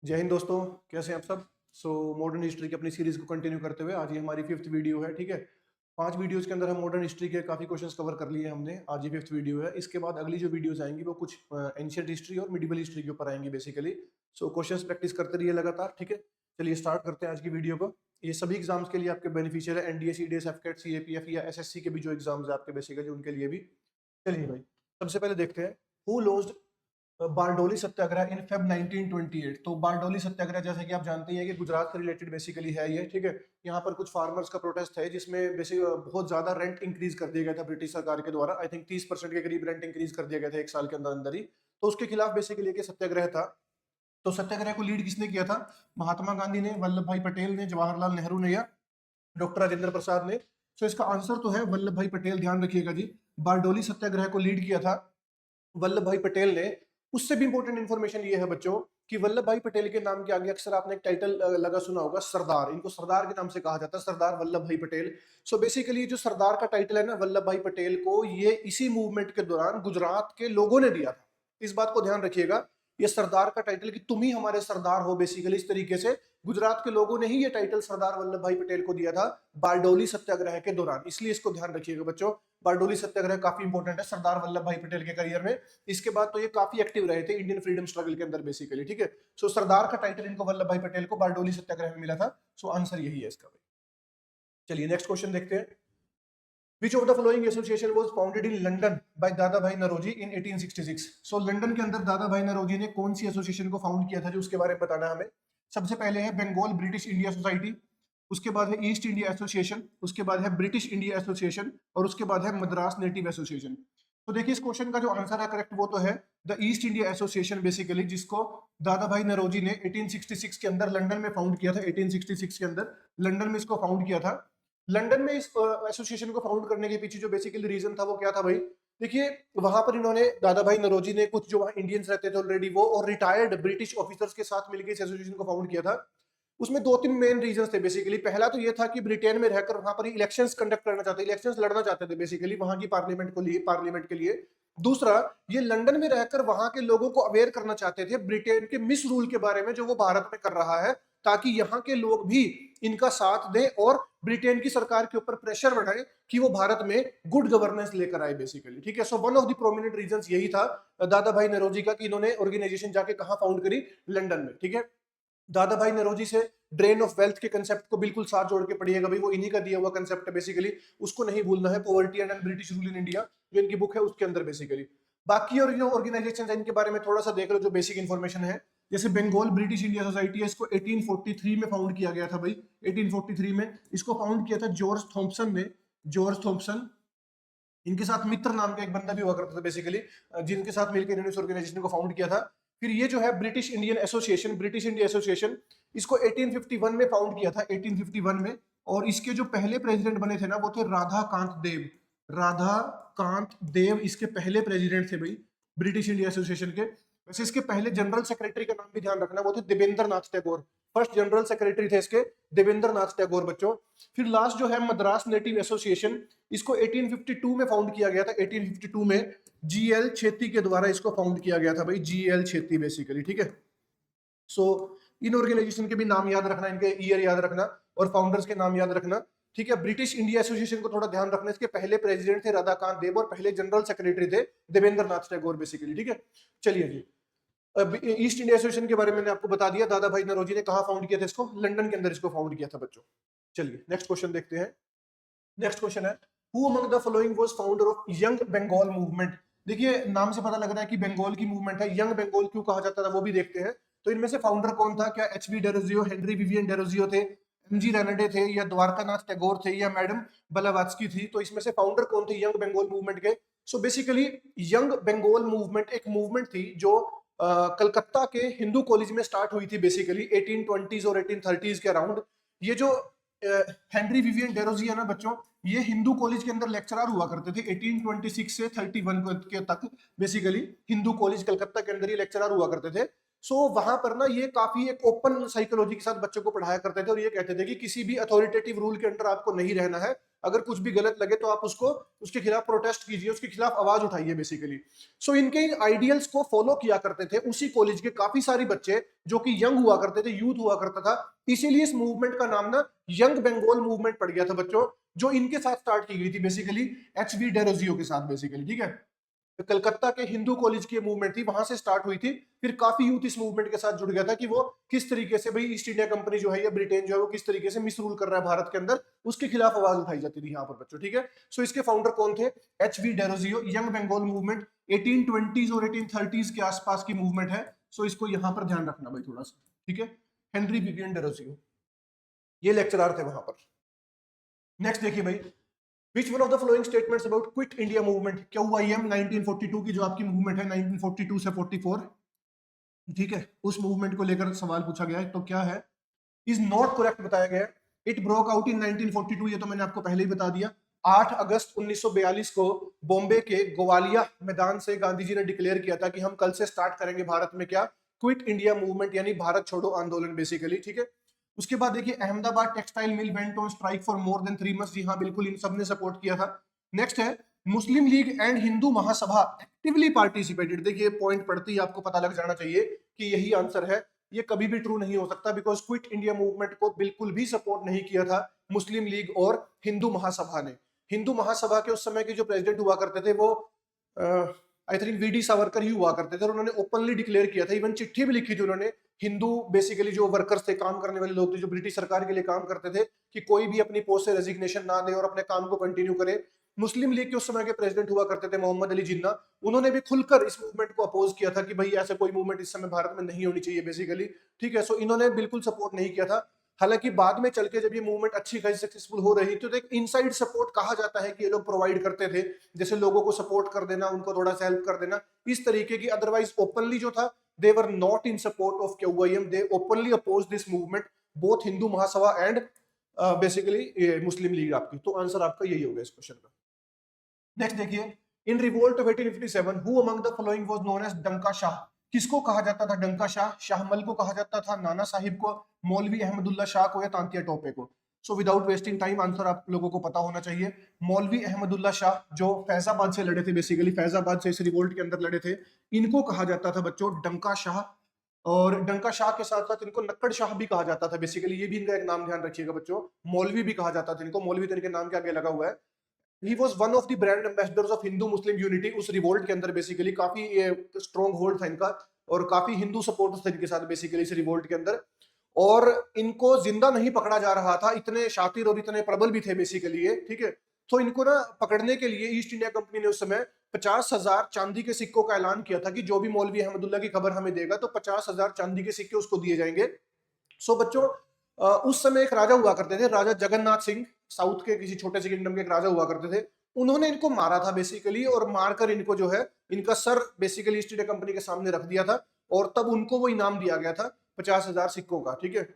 जय हिंद दोस्तों, कैसे हैं आप सब। मॉडर्न हिस्ट्री की अपनी सीरीज को कंटिन्यू करते हुए आज ये हमारी 5th वीडियो है। ठीक है, 5 वीडियोस के अंदर हम मॉडर्न हिस्ट्री के काफी क्वेश्चंस कवर कर लिए हमने। आज ये 5th वीडियो है। इसके बाद अगली जो वीडियोस आएंगी वो कुछ एंशियंट हिस्ट्री और मिडिवल हिस्ट्री के ऊपर आएंगी बेसिकली। क्वेश्चंस प्रैक्टिस करते रहिए लगातार। ठीक है, चलिए स्टार्ट करते हैं आज की वीडियो को। ये सभी एग्जाम्स के लिए आपके बेनिफिशियल है, एनडीए, सीडीएस, एफकेट, सीएपीएफ या एसएससी के भी जो एग्जाम्स है आपके बेसिकली उनके लिए भी। चलिए भाई, सबसे पहले देखते हैं who launched Bardoli Satyagraha in Feb 1928। तो बारडोली सत्याग्रह जैसे कि आप जानते हैं कि गुजरात से रिलेटेड बेसिकली है ये। ठीक है, यहाँ पर कुछ फार्मर्स का प्रोटेस्ट है जिसमें बेसिक बहुत ज्यादा रेंट इंक्रीज कर दिया गया था ब्रिटिश सरकार के द्वारा। आई थिंक 30% के करीब रेंट इंक्रीज कर दिया गया था एक साल के अंदर अंदर ही। तो उसके खिलाफ बेसिकली एक सत्याग्रह था। तो सत्याग्रह को लीड किसने किया था? महात्मा गांधी ने, वल्लभ भाई पटेल ने, जवाहरलाल नेहरू ने या डॉक्टर राजेंद्र प्रसाद ने। तो इसका आंसर तो है वल्लभ भाई पटेल। ध्यान रखिएगा जी, बारडोली सत्याग्रह को लीड किया था वल्लभ भाई पटेल ने। उससे भी इंपॉर्टेंट इन्फॉर्मेशन ये है बच्चों कि वल्लभ भाई पटेल के नाम के आगे अक्सर आपने एक टाइटल लगा सुना होगा, सरदार। इनको सरदार के नाम से कहा जाता है, सरदार वल्लभ भाई पटेल। बेसिकली जो सरदार का टाइटल है ना वल्लभ भाई पटेल को, ये इसी मूवमेंट के दौरान गुजरात के लोगों ने दिया था। इस बात को ध्यान रखिएगा, ये सरदार का टाइटल कि तुम ही हमारे सरदार हो, बेसिकली इस तरीके से गुजरात के लोगों ने ही ये टाइटल सरदार वल्लभ भाई पटेल को दिया था बारडोली सत्याग्रह के दौरान। इसलिए इसको ध्यान रखिएगा बच्चों, बारडोली सत्याग्रह काफी इंपॉर्टेंट है सरदार वल्लभ भाई पटेल के करियर में। इसके बाद तो ये काफी एक्टिव रहे थे इंडियन फ्रीडम स्ट्रगल के अंदर बेसिकली। ठीक है, सरदार का टाइटल इनको वल्लभ भाई पटेल को बारडोली सत्याग्रह में मिला था। आंसर यही है इसका भाई। चलिए नेक्स्ट क्वेश्चन देखते हैं। Which of the following association was founded in London by दादा भाई नरोजी in 1866? लंदन के अंदर दादा भाई नरोजी ने कौन सी एसोसिएशन को फाउंड किया था जो उसके बारे में बताना हमें। सबसे पहले है बंगाल ब्रिटिश इंडिया सोसाइटी, उसके बाद है ईस्ट इंडिया एसोसिएशन, उसके बाद है ब्रिटिश इंडिया एसोसिएशन और उसके बाद है मद्रास नेटिव एसोसिएशन। तो देखिए इस क्वेश्चन का जो आंसर है करेक्ट वो तो है the east India association basically, जिसको दादा भाई नरोजी ने 1866 के अंदर लंदन में फाउंड किया था। 1866 के अंदर लंदन में इसको फाउंड किया था। लंदन में इस एसोसिएशन को फाउंड करने के पीछे जो बेसिकली रीजन था वो क्या था भाई? देखिए वहां पर इन्होंने, दादा भाई नरोजी ने, कुछ जो वहां इंडियंस रहते थे ऑलरेडी वो और रिटायर्ड ब्रिटिश ऑफिसर्स के साथ मिलकर इस एसोसिएशन को फाउंड किया था। उसमें 2-3 मेन रीजन थे बेसिकली। पहला तो ये था कि ब्रिटेन में रहकर वहां पर इलेक्शंस कंडक्ट करना चाहते, इलेक्शंस लड़ना चाहते थे बेसिकली वहां की पार्लियामेंट के लिए। दूसरा, ये लंदन में रहकर वहां के लोगों को अवेयर करना चाहते थे ब्रिटेन के मिस रूल के बारे में जो वो भारत में कर रहा है, ताकि यहाँ के लोग भी इनका साथ दें और ब्रिटेन की सरकार के ऊपर प्रेशर बढ़ाए कि वो भारत में गुड गवर्नेंस लेकर आए बेसिकली। ठीक है, one of the prominent reasons यही था दादा भाई नरोजी का कि इन्होंने ऑर्गेनाइजेशन जाके कहां फाउंड करी? लंदन में। ठीक है, दादा भाई नरोजी से ड्रेन ऑफ वेल्थ के कंसेप्ट को बिल्कुल साथ जोड़ के पढ़िएगा भाई, वो इन्हीं का दिया हुआ कंसेप्ट है बेसिकली, उसको नहीं भूलना है। Poverty and British rule in India जो इनकी बुक है उसके अंदर बेसिकली। बाकी और जो ऑर्गेनाइजेशन है इनके बारे में थोड़ा सा देख लो जो बेसिक इन्फॉर्मेशन है। जैसे बंगाल ब्रिटिश इंडिया सोसाइटी है, इसको 1843 में फाउंड किया गया था भाई। 1843 में इसको फाउंड किया था जॉर्ज थॉम्पसन ने। जॉर्ज थॉम्पसन, इनके साथ मित्र नाम का एक बंदा भी हुआ करता था बेसिकली, जिनके साथ मिलकर इन्होंने इस ऑर्गेनाइजेशन को फाउंड किया था। फिर ये जो है British Indian association, British India association, इसको 1851 में फाउंड किया था, 1851 में। और इसके जो पहले प्रेसिडेंट बने थे ना वो थे राधा कांत देव। राधा कांत देव इसके पहले प्रेसिडेंट थे भाई ब्रिटिश इंडिया एसोसिएशन के। वैसे इसके पहले जनरल सेक्रेटरी का नाम भी ध्यान रखना, वो थे Devendra Nath Tagore. First general secretary थे इसके देवेंद्र नाथ टैगोर बच्चों। फिर लास्ट जो है मद्रास नेटिव एसोसिएशन, इसको 1852 में फाउंड किया गया था। 1852 में जीएल छेत्री के द्वारा इसको फाउंड किया गया था भाई, जीएल छेत्री बेसिकली। ठीक है, इन ऑर्गेनाइजेशन के भी नाम याद रखना, इनके ईयर याद रखना और फाउंडर्स के नाम याद रखना। ठीक है, ब्रिटिश इंडिया एसोसिएशन को थोड़ा ध्यान रखना, इसके पहले प्रेसिडेंट थे राधाकांत देव और पहले जनरल सेक्रेटरी थे देवेंद्र नाथ टैगोर बेसिकली। ठीक है, चलिए जी, ईस्ट इंडिया एसोसिएशन के बारे में मैंने आपको बता दिया, दादा भाई नरोजी ने कहा फाउंड किया था इसको? लंदन के अंदर इसको फाउंड किया था बच्चों। चलिए नेक्स्ट क्वेश्चन देखते हैं। नेक्स्ट क्वेश्चन है who among the following was founder of Young Bengal movement? देखिए नाम से पता लग रहा है कि बंगाल की मूवमेंट है। यंग बंगाल क्यों कहा जाता था वो भी देखते हैं। तो इनमें से फाउंडर कौन था? क्या H B Derozio, Henry Vivian Derozio थे, एम जी रेनेडे थे, या द्वारकानाथ टैगोर थे, या मैडम ब्लावात्स्की थी? तो इसमें से फाउंडर कौन थे यंग बंगाल मूवमेंट के? बेसिकली यंग बंगाल मूवमेंट एक मूवमेंट थी जो कलकत्ता के हिंदू कॉलेज में स्टार्ट हुई थी बेसिकली 1820s और 1830s के अराउंड। ये जो हेनरी विवियन डेरोजी है ना बच्चों, ये हिंदू कॉलेज के अंदर लेक्चरर हुआ करते थे 1826 से 31 के तक बेसिकली। हिंदू कॉलेज कलकत्ता के अंदर ही लेक्चरर हुआ करते थे। वहां पर ना ये काफी एक ओपन साइकोलॉजी के साथ बच्चों को पढ़ाया करते थे और ये कहते थे कि किसी भी अथॉरिटेटिव रूल के अंडर आपको नहीं रहना है, अगर कुछ भी गलत लगे तो आप उसको उसके खिलाफ प्रोटेस्ट कीजिए, उसके खिलाफ आवाज उठाइए बेसिकली। सो इनके आइडियल्स को फॉलो किया करते थे उसी कॉलेज के काफी सारे बच्चे जो कि यंग हुआ करते थे, यूथ हुआ करता था। इसीलिए इस मूवमेंट का नाम ना यंग बंगाल मूवमेंट पड़ गया था बच्चों, जो इनके साथ स्टार्ट की गई थी बेसिकली, एच.वी. डेरोजियो के साथ बेसिकली, ठीक है। तो कलकत्ता के हिंदू कॉलेज की मूवमेंट थी, वहां से स्टार्ट हुई थी। फिर काफी यूथ इस मूवमेंट के साथ जुड़ गया था कि वो किस तरीके से भाई ईस्ट इंडिया कंपनी जो है या ब्रिटेन जो है वो किस तरीके से मिस रूल कर रहा है भारत के अंदर, उसके खिलाफ आवाज उठाई जाती थी यहाँ पर बच्चों, ठीक है। सो इसके फाउंडर कौन थे? H V. Derozio. Young Bengal movement 1820s और 1830s के आसपास की मूवमेंट है। सो इसको यहाँ पर ध्यान रखना भाई थोड़ा सा, ठीक है। हेनरी विवियन डेरोजियो ये लेक्चरर थे वहां पर। नेक्स्ट देखिए भाई, which one of the following statements about quit India movement, QIM 1942 की जो आपकी मूवमेंट है 1942 से 44, ठीक है, उस मूवमेंट को लेकर सवाल पूछा गया है, तो क्या है? इज नॉट करेक्ट बताया गया है। इट ब्रोक आउट इन 1942, ये तो मैंने आपको पहले ही बता दिया। 8 अगस्त 1942 को बॉम्बे के गोवालिया मैदान से गांधी जी ने डिक्लेयर किया था कि हम कल से स्टार्ट करेंगे भारत में क्या, क्विट इंडिया मूवमेंट, यानी भारत छोड़ो आंदोलन बेसिकली, ठीक है। उसके बाद देखिए Ahmedabad textile mill went on strike for more than 3 months, जी हाँ बिल्कुल, इन सब ने सपोर्ट किया था। नेक्स्ट है Muslim League and Hindu Mahasabha actively participated, देखिए पॉइंट पढ़ते ही आपको पता लग जाना चाहिए कि यही आंसर है। ये कभी भी ट्रू नहीं हो सकता, बिकॉज क्विट इंडिया मूवमेंट को बिल्कुल भी सपोर्ट नहीं किया था मुस्लिम लीग और हिंदू महासभा ने। हिंदू महासभा के उस समय के जो प्रेसिडेंट हुआ करते थे वो आई थिंक वी.डी. सावरकर ही हुआ करते थे, और उन्होंने ओपनली डिक्लेयर किया था, इवन चिट्ठी भी लिखी थी उन्होंने हिंदू बेसिकली जो वर्कर्स थे, काम करने वाले लोग थे जो ब्रिटिश सरकार के लिए काम करते थे, कि कोई भी अपनी पोस्ट से रेजिग्नेशन ना दे और अपने काम को कंटिन्यू करे। मुस्लिम लीग के उस समय के प्रेसिडेंट हुआ करते थे मोहम्मद अली जिन्ना, उन्होंने भी खुलकर इस मूवमेंट को अपोज किया था कि भाई ऐसा कोई मूवमेंट इस समय भारत में नहीं होनी चाहिए बेसिकली, ठीक है। सो इन्होंने बिल्कुल सपोर्ट नहीं किया था। हालांकि बाद में चल के जब ये मूवमेंट अच्छी खासी सक्सेसफुल हो रही थी तो एक इनसाइड सपोर्ट कहा जाता है कि ये लोग प्रोवाइड करते थे, जैसे लोगों को सपोर्ट कर देना, उनको थोड़ा सा हेल्प कर देना, इस तरीके की। अदरवाइज ओपनली जो था, they were not in support of QIM, they openly opposed this movement, both Hindu Mahasabha and basically Muslim league आपकी। तो आंसर आपका यही होगा इस क्वेश्चन का। नेक्स्ट देखिए, in revolt of 1857 who among the following was known as Danka Shah, किसको कहा जाता था डंका शाह? शाहमल को कहा जाता था, नाना साहिब को, मौलवी अहमदुल्ला शाह को, या तांतिया टोपे को? So without wasting time answer आप लोगों को पता होना चाहिए, मौलवी अहमदुल्ला शाह, जो फैजाबाद से लड़े थे बेसिकली, फैजाबाद से इस रिवोल्ट के अंदर लड़े थे, इनको कहा जाता था बच्चों डंका शाह। और डंका शाह के साथ साथ इनको नक्कड़ शाह भी कहा जाता था बेसिकली, ये भी इनका एक नाम ध्यान रखिएगा बच्चों। मौलवी भी कहा जाता था इनको, मौलवी तो इनके नाम के आगे लगा हुआ है। He was one of the brand ambassadors of Hindu Muslim unity, उस रिवोल्ट के अंदर बेसिकली काफी स्ट्रॉन्ग होल्ड था इनका, और काफी हिंदू सपोर्टर्स थे इनके साथ बेसिकली इस रिवोल्ट के अंदर। और इनको जिंदा नहीं पकड़ा जा रहा था, इतने शातिर और इतने प्रबल भी थे बेसिकली ये, ठीक है। तो इनको ना पकड़ने के लिए ईस्ट इंडिया कंपनी ने उस समय 50,000 चांदी के सिक्कों का ऐलान किया था कि जो भी मौलवी अहमदुल्ला की खबर हमें देगा तो 50,000 चांदी के सिक्के उसको दिए जाएंगे। सो बच्चों उस समय एक राजा हुआ करते थे, राजा जगन्नाथ सिंह, साउथ के किसी छोटे से किंगडम के एक राजा हुआ करते थे। उन्होंने इनको मारा था बेसिकली, और मारकर इनको जो है इनका sir basically east India company के सामने रख दिया था, और तब उनको वो इनाम दिया गया था 50,000 सिक्कों का, ठीक है।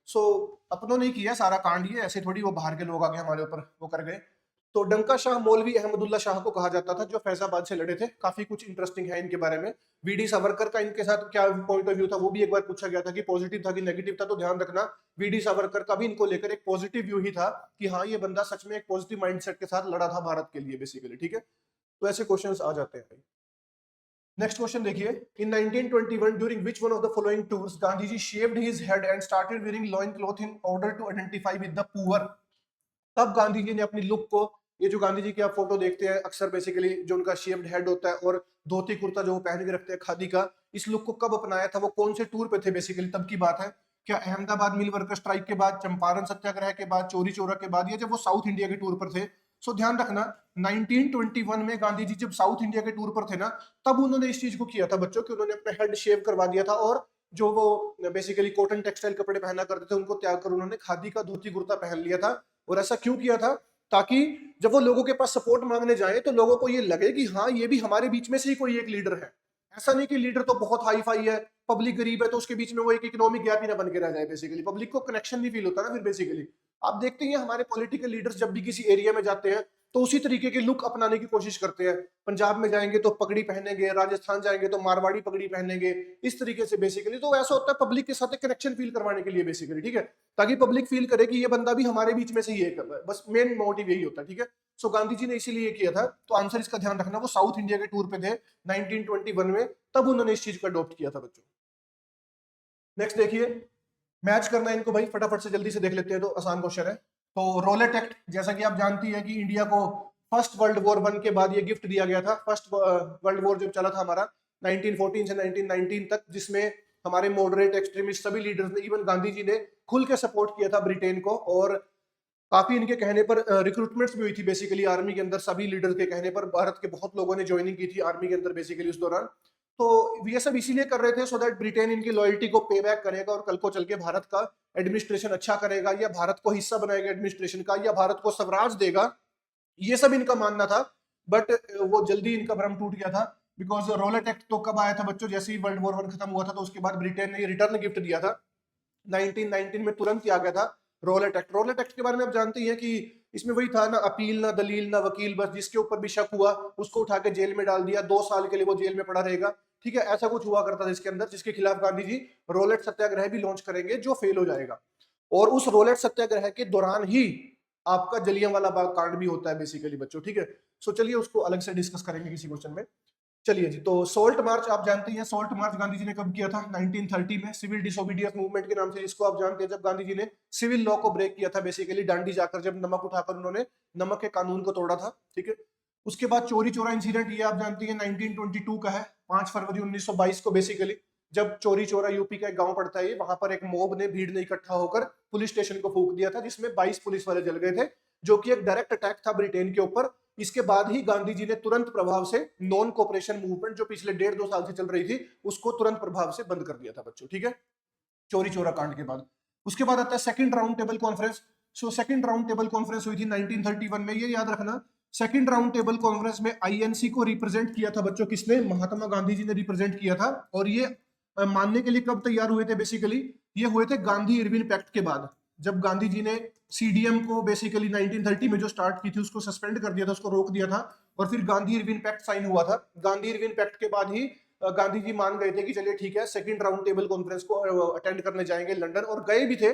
सो अपनों ने किया सारा कांड, ये ऐसे थोड़ी वो बाहर के लोग आगे हमारे ऊपर वो कर गए। तो डंका शाह मौलवी अहमदुल्ला शाह को कहा जाता था, जो फैजाबाद से लड़े थे। काफी कुछ इंटरेस्टिंग है इनके बारे में। वी.डी. सावरकर का इनके साथ क्या पॉइंट ऑफ व्यू था वो भी एक बार पूछा गया था कि पॉजिटिव था कि नेगेटिव था, तो ध्यान रखना वी.डी. सावरकर का भी इनको लेकर एक पॉजिटिव व्यू ही था कि हाँ ये बंदा सच में एक पॉजिटिव माइंडसेट के साथ लड़ा था भारत के लिए बेसिकली, ठीक है। तो ऐसे क्वेश्चंस आ जाते हैं भाई। नेक्स्ट क्वेश्चन देखिए, in 1921 during which one of the following tours Gandhi ji shaved his head and started wearing loin cloth in order to identify with the poor? तब गांधी जी ने अपनी लुक को, ये जो गांधी जी की आप फोटो देखते हैं अक्सर बेसिकली जो उनका शेव्ड हेड होता है और धोती कुर्ता जो वो पहन के रखते हैं खादी का, इस लुक को कब अपनाया था, वो कौन से टूर पे थे बेसिकली, तब की बात है। क्या अहमदाबाद मिल वर्कर स्ट्राइक के बाद, चंपारण सत्याग्रह के बाद, चोरी चोरा के बाद, या जब वो साउथ इंडिया के टूर पर थे? सो ध्यान रखना 1921 में गांधी जी जब साउथ इंडिया के टूर पर थे ना, तब उन्होंने इस चीज को किया था बच्चों, कि उन्होंने अपना हेड शेव करवा दिया था, और जो वो बेसिकली कॉटन टेक्सटाइल कपड़े पहना करते थे उनको त्याग कर उन्होंने खादी का धोती कुर्ता पहन लिया था। और ऐसा क्यों किया था? ताकि जब वो लोगों के पास सपोर्ट मांगने जाए तो लोगों को ये लगे कि हाँ ये भी हमारे बीच में से ही कोई एक लीडर है। ऐसा नहीं कि लीडर तो बहुत हाई फाई है, पब्लिक गरीब है, तो उसके बीच में वो एक इकोनॉमिक गैप ही ना बन के रह जाए बेसिकली, पब्लिक को कनेक्शन नहीं फील होता ना फिर बेसिकली। आप देखते हैं हमारे पॉलिटिकल लीडर्स जब भी किसी एरिया में जाते हैं तो उसी तरीके के लुक अपनाने की कोशिश करते हैं। पंजाब में जाएंगे तो पगड़ी पहनेंगे, राजस्थान जाएंगे तो मारवाड़ी पगड़ी पहनेंगे, इस तरीके से बेसिकली। तो ऐसा होता है पब्लिक के साथ एक कनेक्शन फील करवाने के लिए बेसिकली, ठीक है, ताकि पब्लिक फील करे कि ये बंदा भी हमारे बीच में से ही है, बस मेन मोटिव यही होता है, ठीक है। सो गांधी जी ने इसीलिए किया था। तो आंसर इसका ध्यान रखना, वो साउथ इंडिया के टूर पे थे 1921 में, तब उन्होंने इस चीज को अडॉप्ट किया था बच्चों। नेक्स्ट देखिए, मैच करना है इनको भाई, फटाफट से जल्दी से देख लेते हैं, तो आसान क्वेश्चन है। तो रोलेट एक्ट, जैसा कि आप जानती है कि इंडिया को फर्स्ट वर्ल्ड वॉर 1 के बाद ये गिफ्ट दिया गया था। फर्स्ट वर्ल्ड वॉर जब चला था हमारा 1914 से 1919 तक, जिसमें हमारे मॉडरेट एक्सट्रीमिस्ट सभी लीडर्स ने, इवन गांधी जी ने खुल के सपोर्ट किया था ब्रिटेन को, और काफी इनके कहने पर रिक्रूटमेंट्स भी हुई थी बेसिकली आर्मी के अंदर। सभी लीडर के कहने पर भारत के बहुत लोगों ने ज्वाइनिंग की थी आर्मी के अंदर बेसिकली उस दौरान। तो ये सब इसीलिए कर रहे थे सो दैट ब्रिटेन इनकी लॉयल्टी को पे बैक करेगा और कल को चल के भारत का एडमिनिस्ट्रेशन अच्छा करेगा, या भारत को हिस्सा बनाएगा एडमिनिस्ट्रेशन का, या भारत को स्वराज देगा। ये सब इनका मानना था। बट वो जल्दी इनका भ्रम टूट गया था, बिकॉज रोलेट एक्ट तो कब आया था बच्चों, जैसे ही वर्ल्ड वॉर 1 खत्म हुआ था, तो उसके बाद ब्रिटेन ने रिटर्न गिफ्ट दिया था 1919 में, तुरंत ही आ गया था रोलेट एक्ट। रोलेट एक्ट के बारे में आप जानते हैं कि इसमें वही था ना, अपील ना दलील ना वकील, बस जिसके ऊपर भी शक हुआ उसको उठा के जेल में डाल दिया, 2 साल के लिए वो जेल में पड़ा रहेगा, ठीक है। ऐसा कुछ हुआ करता था इसके अंदर, जिसके खिलाफ गांधी जी रोलेट सत्याग्रह भी लॉन्च करेंगे, जो फेल हो जाएगा। और उस रोलेट सत्याग्रह के दौरान ही आपका जलियांवाला बाग कांड भी होता है बेसिकली बच्चों, ठीक है। सो चलिए उसको अलग से डिस्कस करेंगे किसी क्वेश्चन में। चलिए जी, तो सोल्ट मार्च आप जानते हैं, सोल्ट मार्च गांधी जी ने कब किया था, 1930 में, सिविल डिसोबीडियंस मूवमेंट के नाम से जिसको आप जानते हैं, जब गांधी जी ने सिविल लॉ को ब्रेक किया था बेसिकली, डांडी जाकर जब नमक उठाकर उन्होंने नमक के कानून को तोड़ा था, ठीक है। उसके बाद चोरी चोरा इंसिडेंट, ये आप जानते हैं 1922 का है, 5 फरवरी 1922 को बेसिकली, जब चोरी चोरा यूपी का एक गांव पड़ता है, वहां पर एक मॉब ने, भीड़ ने इकट्ठा होकर पुलिस स्टेशन को फूंक दिया था, जिसमें 22 पुलिस वाले जल गए थे, जो कि एक डायरेक्ट अटैक था ब्रिटेन के ऊपर। इसके बाद ही गांधी जी ने तुरंत प्रभाव से नॉन कोऑपरेशन मूवमेंट, जो पिछले 1.5-2 साल से चल रही थी, उसको तुरंत प्रभाव से बंद कर दिया था बच्चों, ठीक है, चोरी चोरा कांड के बाद। उसके बाद आता है second round table conference. So second round table conference हुई थी 1931 में, ये याद रखना। सेकंड राउंड टेबल कॉन्फ्रेंस में आईएनसी को रिप्रेजेंट किया था बच्चों, किसने, महात्मा गांधी जी ने रिप्रेजेंट किया था। और ये मानने के लिए कब तैयार हुए थे बेसिकली, ये हुए थे गांधी इरविन पैक्ट के बाद, जब गांधी जी ने सीडीएम को बेसिकली 1930 में जो स्टार्ट की थी उसको सस्पेंड कर दिया था, उसको रोक दिया था, और फिर गांधी इरविन पैक्ट साइन हुआ था। गांधी इरविन पैक्ट के बाद ही गांधी जी मान गए थे कि चलिए ठीक है, सेकंड राउंड टेबल कॉन्फ्रेंस को अटेंड करने जाएंगे लंदन, और गए भी थे।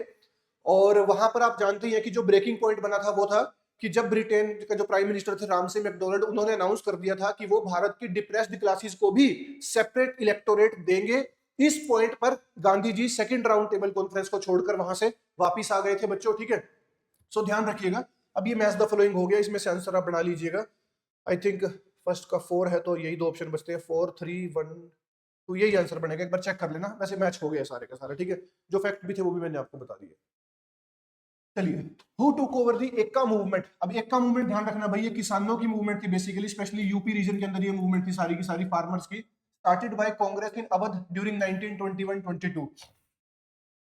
और वहां पर आप जानते हैं कि जो ब्रेकिंग पॉइंट बना था वो था कि जब ब्रिटेन का जो प्राइम मिनिस्टर थे रामसे मैकडोनल्ड, उन्होंने अनाउंस कर दिया था कि वो भारत की डिप्रेस्ड क्लासेस को भी सेपरेट इलेक्टोरेट देंगे। इस पॉइंट पर Gandhi ji second round table conference को छोड़कर वहां से वापिस आ गए थे बच्चों, ठीक है। सो ध्यान रखिएगा। अब ये मैच द फॉलोइंग हो गया, इसमें से आंसर आप बना लीजिएगा। आई थिंक फर्स्ट का 4 है, तो यही 2 ऑप्शन बचते हैं, 4 3 1 2, यही आंसर बनेगा, एक बार चेक कर लेना। वैसे मैच हो गया सारे का सारा, ठीक है, जो फैक्ट भी थे वो भी मैंने आपको बता दिए। चलिए, who took over the Ekka movement. अब एक्का मूवमेंट ध्यान रखना भाई, ये किसानों की मूवमेंट थी बेसिकली, स्पेशली यूपी रीजन के अंदर ये मूवमेंट थी सारी की सारी फार्मर्स की, started by Congress in Awadh during 1921-22।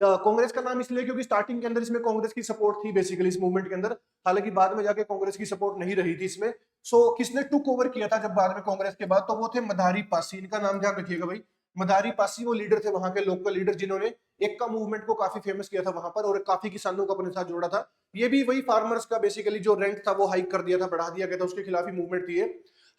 Congress का नाम इसलिए क्योंकि स्टार्टिंग के अंदर इसमें कांग्रेस की सपोर्ट थी बेसिकली इस मूवमेंट के अंदर, हालांकि बाद में जाके कांग्रेस की सपोर्ट नहीं रही थी इसमें। सो किसने टुक ओवर किया था जब बाद में कांग्रेस के बाद, तो वो थे मदारी पासी, इनका नाम ध्यान रखिएगा भाई। मदारी पासी वो लीडर थे वहां के लोकल लीडर, जिन्होंने एक्का मूवमेंट को काफी फेमस किया था वहां पर, और काफी किसानों को अपने साथ जोड़ा था। ये भी वही फार्मर्स का बेसिकली जो रेंट था वो हाइक कर दिया था, बढ़ा दिया गया था, उसके खिलाफ ही मूवमेंट थी ये।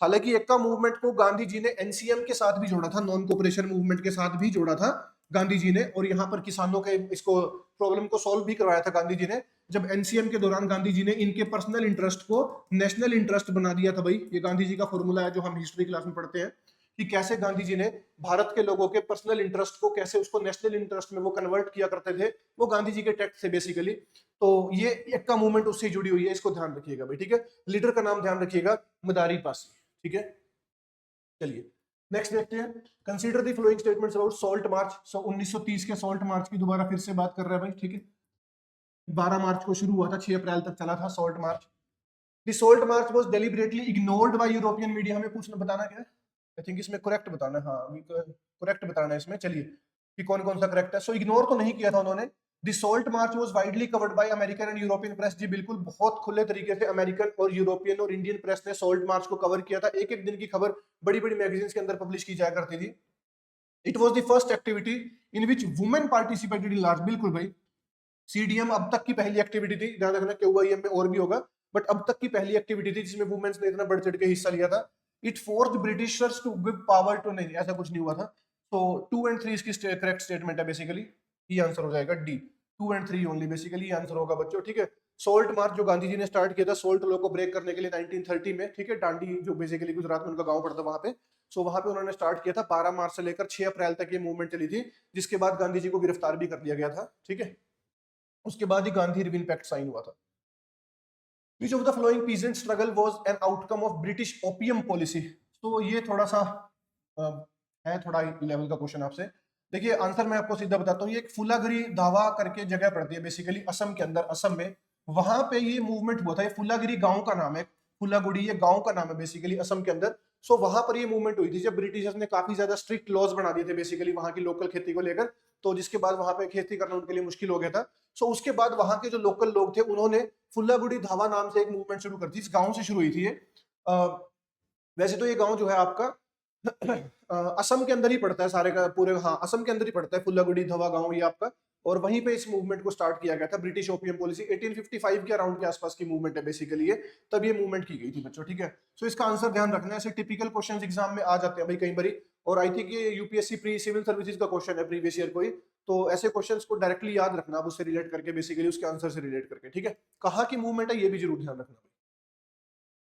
हालांकि एक्का मूवमेंट को गांधी जी ने एनसीएम के साथ भी जोड़ा था, नॉन कोऑपरेशन मूवमेंट के साथ भी जोड़ा था गांधी जी ने, और यहाँ पर किसानों के इसको प्रॉब्लम को सॉल्व भी करवाया था गांधी जी ने। जब एनसीएम के दौरान गांधी जी ने इनके पर्सनल इंटरेस्ट को नेशनल इंटरेस्ट बना दिया था भाई, ये गांधी जी का फॉर्मूला है जो हम हिस्ट्री क्लास में पढ़ते हैं कि कैसे गांधी जी ने भारत के लोगों के पर्सनल इंटरेस्ट को कैसे उसको नेशनल इंटरेस्ट में वो कन्वर्ट किया करते थे, वो गांधी जी के टेक्स्ट से बेसिकली। तो ये एक्का मूवमेंट उससे जुड़ी हुई है, इसको ध्यान रखिएगा भाई, ठीक है। लीडर का नाम ध्यान रखिएगा, मदारी पासी, ठीक है। चलिए नेक्स्ट देखते हैं, consider the flowing statements about salt march. 1930 के सॉल्ट मार्च की दोबारा फिर से बात कर रहे हैं भाई, ठीक है। 12 मार्च को शुरू हुआ था, 6 अप्रैल तक चला था salt march. The salt march was deliberately ignored bye European media. हमें पूछना बताना क्या है, आई थिंक इसमें करेक्ट बताना है, हाँ करेक्ट बताना है इसमें। चलिए कि कौन कौन सा करेक्ट है। सो इग्नोर तो नहीं किया था उन्होंने। The salt march was widely covered by American and European press. जी बिल्कुल, बहुत खुले तरीके से अमेरिकन और यूरोपियन और इंडियन प्रेस ने सॉल्ट मार्च को कवर किया था। एक एक दिन की खबर बड़ी बड़ी मैगजीन्स के अंदर पब्लिश की जाया करती थी। It was the first activity in which women participated in large. बिल्कुल भाई, सीडीएम अब तक की पहली एक्टिविटी थी, ध्यान रखना, क्यूआईएम में और भी होगा, बट अब तक की पहली एक्टिविटी थी जिसमें वुमेन्स ने इतना बढ़ चढ़ के हिस्सा लिया था। It forced Britishers to give power to, नहीं ऐसा कुछ नहीं हुआ था। तो 2 एंड 3 इसकी करेक्ट स्टेटमेंट है बेसिकली, ये आंसर हो जाएगा D, 2 and 3 only basically answer होगा बच्चों, ठीक है। सोल्ट मार्च जो गांधी जी ने स्टार्ट किया था सोल्ट लॉ को ब्रेक करने के लिए 1930 में, ठीक है, डांडी जो बेसिकली गुजरात में उनका गांव पड़ता वहां पे, सो वहां पे उन्होंने स्टार्ट किया था। 12 मार्च से लेकर 6 अप्रैल तक ये मूवमेंट चली थी, जिसके बाद गांधी जी को गिरफ्तार भी कर लिया गया था, ठीक है। उसके बाद ही गांधी रिविल पैक्ट साइन हुआ था। Which of the following peasant struggle was an outcome of British opium policy? तो ये थोड़ा सा है, थोड़ा लेवल का क्वेश्चन आपसे। देखिए आंसर मैं आपको सीधा बताता हूँ, ये एक फुलागिरी धावा करके जगह पड़ती है बेसिकली असम के अंदर, असम में, वहां पे ये मूवमेंट हुआ था। ये फुलागिरी गांव का नाम है, फुलागुड़ी ये गांव का नाम है बेसिकली असम के अंदर। सो वहां पर ये मूवमेंट हुई थी जब ब्रिटिशर्स ने काफी ज्यादा स्ट्रिक्ट लॉज बना दिए थे बेसिकली वहां की लोकल खेती को लेकर, तो जिसके बाद वहां पे खेती करना उनके लिए मुश्किल हो गया था। सो उसके बाद वहां के जो लोकल लोग थे उन्होंने फुल्लागुड़ी धावा नाम से एक मूवमेंट शुरू कर दी। इस गांव से शुरू हुई थी ये। वैसे तो ये गांव जो है आपका असम के अंदर ही पड़ता है, सारे का पूरे, हाँ असम के अंदर ही पड़ता है फुल्लागुड़ी धवा गांव ये आपका। और वहीं पे इस मूवमेंट को स्टार्ट किया गया था, ब्रिटिश ओपियम पॉलिसी 1855 के अराउंड के आसपास की मूवमेंट है बेसिकली ये, तब ये मूवमेंट की गई थी बच्चों, ठीक है। सो इसका आंसर ध्यान रखना है, ऐसे टिपिकल क्वेश्चंस एग्जाम में आ जाते हैं भाई कई बारी। और आई थिंक ये यूपीएससी प्री सिविल सर्विसेज का क्वेश्चन है प्रीवियस ईयर कोई, तो ऐसे क्वेश्चंस को डायरेक्टली याद रखना आप उससे रिलेट करके बेसिकली उसके आंसर से रिलेट करके, ठीक है। कहाँ की मूवमेंट है ये भी जरूर ध्यान रखना।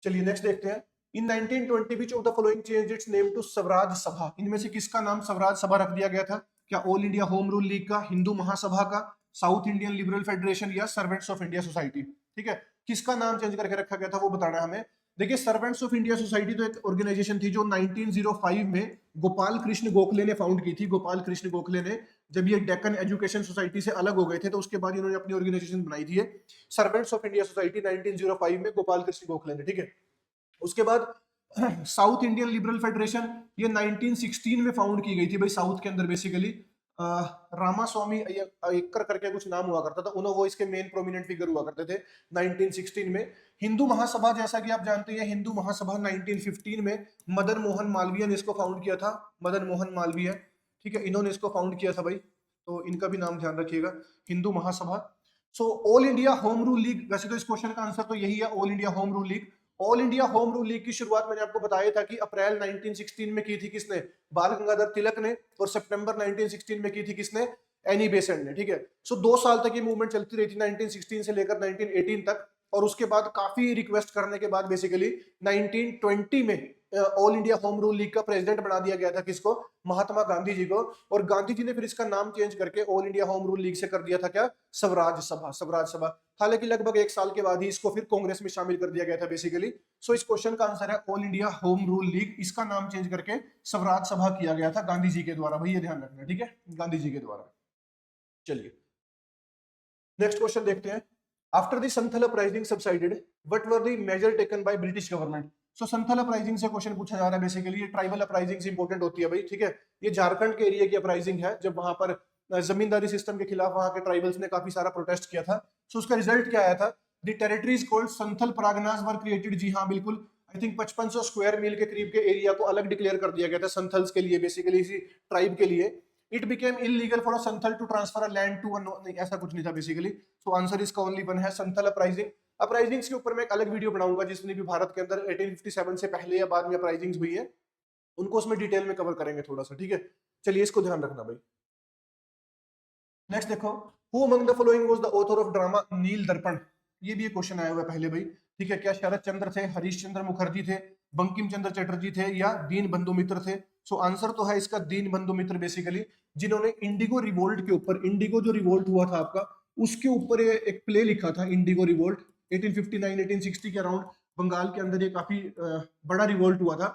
चलिए नेक्स्ट देखते हैं। In 1920 which of the following changed its name to Swaraj Sabha? इनमें से किसका नाम स्वराज सभा रख दिया गया था? क्या all India home rule league का, हिंदू महासभा का, साउथ इंडियन लिबरल फेडरेशन या सर्वेंट्स ऑफ इंडिया सोसाइटी? ठीक है, किसका नाम चेंज करके रखा गया था वो बताना है हमें। देखिए सर्वेंट्स ऑफ इंडिया सोसाइटी तो एक ऑर्गेनाइजेशन थी जो 1905 में गोपाल कृष्ण गोखले ने फाउंड की थी। गोपाल कृष्ण गोखले ने जब ये डेक्कन एजुकेशन सोसाइटी से अलग हो गए थे तो उसके बाद इन्होंने अपनी ऑर्गेनाइजेशन बनाई थी, सर्वेंट्स ऑफ इंडिया सोसाइटी 1905 में गोपाल कृष्ण गोखले ने, ठीक है। उसके बाद साउथ इंडियन लिबरल फेडरेशन ये 1916 में फाउंड की गई थी भाई, साउथ के अंदर बेसिकली रामास्वामी अय्यर करके कुछ नाम हुआ करता था, उन्होंने वो इसके मेन प्रोमिनेंट फिगर हुआ करते थे 1916 में। हिंदू महासभा जैसा कि आप जानते हैं, हिंदू महासभा 1915 में मदन मोहन मालवीय ने इसको फाउंड किया था, मदन मोहन मालवीय, ठीक है, इन्होंने इसको फाउंड किया था भाई, तो इनका भी नाम ध्यान रखिएगा, Hindu Mahasabha. So all India home rule league, वैसे तो इस क्वेश्चन का आंसर तो यही है, all India home rule league. All India home rule league की शुरुआत मैंने आपको बताया था कि अप्रैल 1916 में की थी किसने? बाल गंगाधर तिलक ने। और सितंबर 1916 में की थी किसने? एनी बेसेंट ने, ठीक है। सो 2 साल तक ये मूवमेंट चलती रही थी 1916 से लेकर 1918 तक, और उसके बाद काफी रिक्वेस्ट करने के बाद बेसिकली 1920 में all India home rule league का प्रेसिडेंट बना दिया गया था किसको? महात्मा गांधी जी को। और गांधी जी ने फिर इसका नाम चेंज करके all India home rule league से कर दिया था क्या? स्वराज सभा, स्वराज सभा। हालांकि लगभग 1 साल के बाद ही इसको फिर कांग्रेस में शामिल कर दिया गया था बेसिकली। सो इस क्वेश्चन का आंसर है all India home rule league, इसका नाम चेंज करके स्वराज सभा किया गया था गांधी जी के द्वारा, भाई ये ध्यान रखना, ठीक है, गांधी जी के द्वारा। चलिए नेक्स्ट क्वेश्चन देखते हैं। After the Santhal uprising subsided what were the measure taken by British government? So Santhal uprising से क्वेश्चन पूछा जा रहा है बेसिकली, ये ट्राइबल अपराइजिंग इंपॉर्टेंट होती है भाई, ठीक है। ये झारखंड के एरिया की अपराइजिंग है, जब वहां पर जमींदारी सिस्टम के खिलाफ वहां के ट्राइबल्स ने काफी सारा प्रोटेस्ट किया था। सो उसका रिजल्ट क्या आया था? The territories called Santhal Parganas were created. जी हाँ बिल्कुल, आई थिंक 5500 स्क्वायर मील के करीब के एरिया को अलग डिक्लेयर कर दिया गया था संथल्स के लिए, बेसिकली इसी ट्राइब के लिए। It became illegal for a Santhal to transfer a land to नहीं, ऐसा कुछ नहीं था बेसिकली। सो आंसर इसका ओनली वन है, संथल अपराइजिंग। अपराइजिंग्स के ऊपर मैं एक अलग वीडियो बनाऊंगा, जिसने भी भारत के अंदर 1857 से पहले या बाद में अपराइजिंग्स हुई है, उनको उसमें डिटेल में कवर करेंगे थोड़ा सा, ठीक है। चलिए इसको ध्यान रखना भाई। नेक्स्ट देखो, who among the following was the author of drama Neel Darpan? ये भी एक क्वेश्चन आया हुआ है पहले भाई, ठीक है। क्या शरद चंद्र थे, हरीश चंद्र मुखर्जी थे, बंकिम चंद्र चटर्जी थे, या दीन बंधु मित्र थे? सो आंसर तो है इसका दीन बंधु मित्र बेसिकली, जिन्होंने इंडिगो रिवोल्ट के ऊपर, इंडिगो जो रिवोल्ट हुआ था आपका, उसके ऊपर एक प्ले लिखा था, इंडिगो रिवोल्ट 1859 1860 के अराउंड। बंगाल के अंदर ये काफी बड़ा रिवोल्ट हुआ था,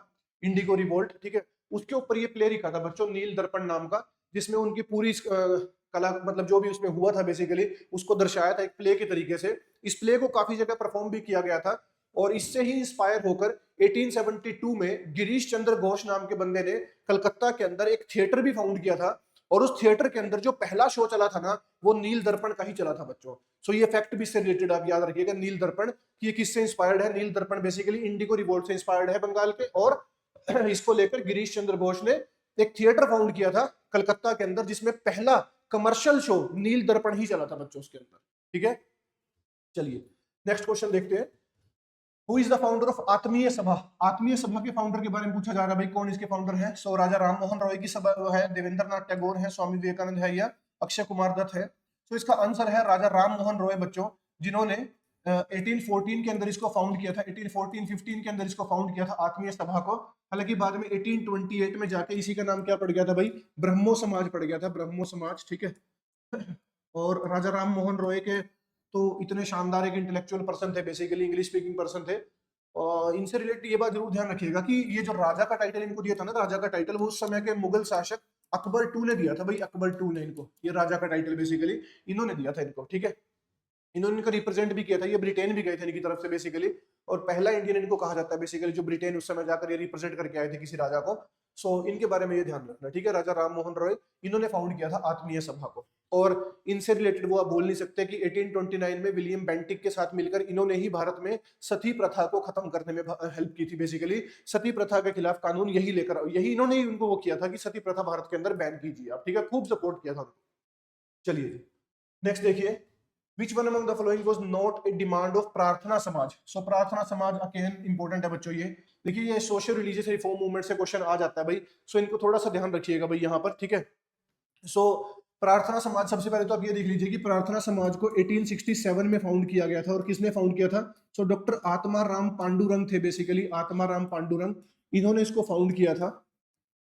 इंडिगो रिवोल्ट, ठीक है। उसके ऊपर ये प्ले लिखा था बच्चों, नील दर्पण नाम का, जिसमें उनकी पूरी कला, मतलब जो भी उसमें हुआ था बेसिकली उसको दर्शाया था एक प्ले के तरीके से। इस प्ले को काफी जगह परफॉर्म भी किया गया था, और इससे ही इंस्पायर होकर 1872 में गिरीश चंद्र घोष नाम के बंदे ने कलकत्ता के अंदर एक थिएटर भी फाउंड किया था, और उस थिएटर के अंदर जो पहला शो चला था ना, वो नील दर्पण का ही चला था बच्चों। सो ये फैक्ट भी इससे रिलेटेड आप याद रखिएगा, नील दर्पण ये किससे इंस्पायर्ड है? नील दर्पण बेसिकली इंडिगो रिवोल्ट से इंस्पायर्ड है बंगाल के, और इसको लेकर गिरीश चंद्र घोष ने एक थिएटर फाउंड किया था कलकत्ता के अंदर, जिसमें पहला कमर्शियल शो नील दर्पण ही चला था बच्चों उसके अंदर, ठीक है। चलिए नेक्स्ट क्वेश्चन देखते हैं। Who is the founder of आत्मीय सभा? आत्मीय सभा के फाउंडर के बारे में पूछा जा रहा है भाई, कौन इसके फाउंडर है? सो राजा राम मोहन रॉय की सभा है, देवेंद्र नाथ टैगोर है, स्वामी विवेकानंद है, या अक्षय कुमार दत्त है? तो इसका आंसर है राजा राम मोहन रॉय बच्चों, जिन्होंने 1814 के अंदर इसको फाउंड किया था, 1814-15 के अंदर इसको फाउंड किया था आत्मीय सभा को। हालांकि बाद में 1828 में जाके इसी का नाम क्या पड़ गया था भाई? ब्रह्मो समाज पड़ गया था, ब्रह्मो समाज, ठीक है। और राजा राम मोहन रॉय के तो इतने शानदार एक इंटेलेक्चुअल पर्सन थे, बेसिकली इंग्लिश स्पीकिंग पर्सन थे। और इनसे रिलेटेड ये बात जरूर ध्यान रखिएगा कि ये जो राजा का टाइटल इनको दिया था ना, राजा का टाइटल, वो उस समय के मुगल शासक अकबर टू ने दिया था भाई, अकबर टू ने इनको ये राजा का टाइटल बेसिकली इन्होंने दिया था इनको, ठीक है। इन्होंने इनको रिप्रेजेंट भी किया था, ये ब्रिटेन भी गए थे इनकी तरफ से बेसिकली, और पहला इंडियन इनको कहा जाता है बेसिकली, जो ब्रिटेन उस समय जाकर ये रिप्रेजेंट करके आए थे किसी राजा को। सो इनके बारे में ये ध्यान रखना, ठीक है। राजा राम मोहन रॉय, इन्होंने फाउंड किया था आत्मीय सभा को। और इनसे रिलेटेड वो आप बोल नहीं सकते कि 1829 में विलियम बेंटिक के साथ मिलकर इन्होंने ही भारत में सती प्रथा को खत्म करने में हेल्प की थी। बेसिकली सती प्रथा के खिलाफ कानून यही इन्होंने ही उनको वो किया था कि सती प्रथा भारत के अंदर बैन कीजिए आप, ठीक है। खूब सपोर्ट किया था। चलिए जी, नेक्स्ट देखिए, Which one among the following was not a demand of प्रार्थना समाज? सो प्रार्थना समाज अगेन इंपॉर्टेंट है बच्चों। ये देखिए, ये सोशल रिलीजियस रिफॉर्म मूवमेंट से क्वेश्चन आ जाता है भाई, सो इनको थोड़ा सा ध्यान रखिएगा भाई यहाँ पर, ठीक है। सो प्रार्थना समाज, सबसे पहले तो आप ये देख लीजिए कि प्रार्थना समाज को 1867 में फाउंड किया गया था, और किसने फाउंड किया था? सो डॉक्टर आत्माराम पांडुरंग थे बेसिकली, आत्माराम पांडुरंग, इन्होंने इसको फाउंड किया था।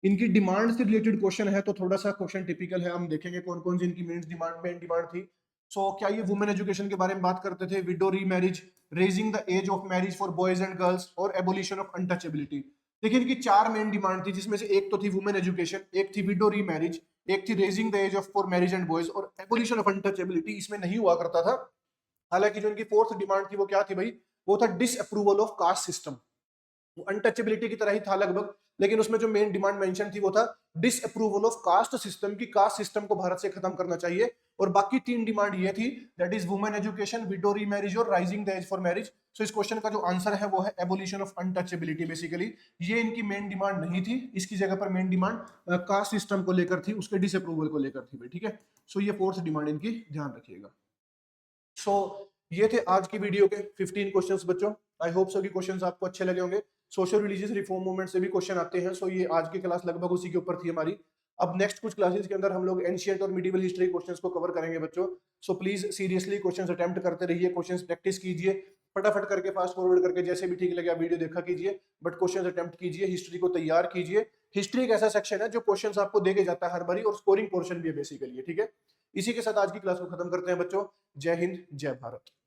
इनकी डिमांड से रिलेटेड क्वेश्चन है, तो थोड़ा सा क्वेश्चन टिपिकल है, हम देखेंगे कौन कौन सी इनकी मेन डिमांड थी। सो क्या ये वुमेन एजुकेशन के बारे में बात करते थे? Widow remarriage, raising the age of marriage for boys and girls, और एबोलिशन ऑफ अनटचेबिलिटी। देखिए, इनकी 4 मेन डिमांड थी, जिसमें से एक तो थी वुमेन एजुकेशन, एक थी विडो रीमैरिज, एक थी raising the age of for marriage and boys, और एबोलिशन ऑफ अनटचेबिलिटी इसमें नहीं हुआ करता था। हालांकि जो इनकी फोर्थ डिमांड थी वो क्या थी भाई? वो था disapproval of caste system. Untouchability की तरह ही था लगभग, लेकिन उसमें जो मेन डिमांड मेंशन थी वो था डिसअप्रूवल ऑफ कास्ट सिस्टम, की कास्ट सिस्टम को भारत से खत्म करना चाहिए। और बाकी 3 डिमांड ये थी, that is women education, widow remarriage, और raising the age for marriage. So इस क्वेश्चन का जो आंसर है वो है एबोलिशन ऑफ अनटचेबिलिटी। बेसिकली ये इनकी मेन डिमांड नहीं थी, इसकी जगह पर मेन डिमांड कास्ट सिस्टम को लेकर थी, उसके डिसअप्रूवल को लेकर थी, ठीक है। सो ये फोर्थ डिमांड इनकी, ध्यान रखिएगा। सो ये थे आज की वीडियो के 15 क्वेश्चंस बच्चों। आई होप सो कि क्वेश्चंस आपको अच्छे लगे होंगे। सोशल रिलीजियस रिफॉर्म मूवमेंट से भी क्वेश्चन आते हैं, सो ये आज की क्लास लगभग उसी के ऊपर थी हमारी। अब नेक्स्ट कुछ क्लासेस के अंदर हम लोग एंशिएंट और मिडिवल हिस्ट्री क्वेश्चंस को कवर करेंगे बच्चों। So please seriously questions attempt करते रहिए, क्वेश्चंस प्रैक्टिस कीजिए, फटाफट करके फास्ट फॉरवर्ड करके जैसे भी ठीक लगे वीडियो देखा कीजिए, बट क्वेश्चंस अटेम्प्ट कीजिए, हिस्ट्री को तैयार कीजिए। हिस्ट्री एक ऐसा सेक्शन है जो क्वेश्चंस आपको देके जाता है हर बारी, और स्कोरिंग पोर्शन भी है बेसिकली, ठीक है। इसी के साथ आज की क्लास को खत्म करते हैं बच्चों। जय हिंद, जय भारत।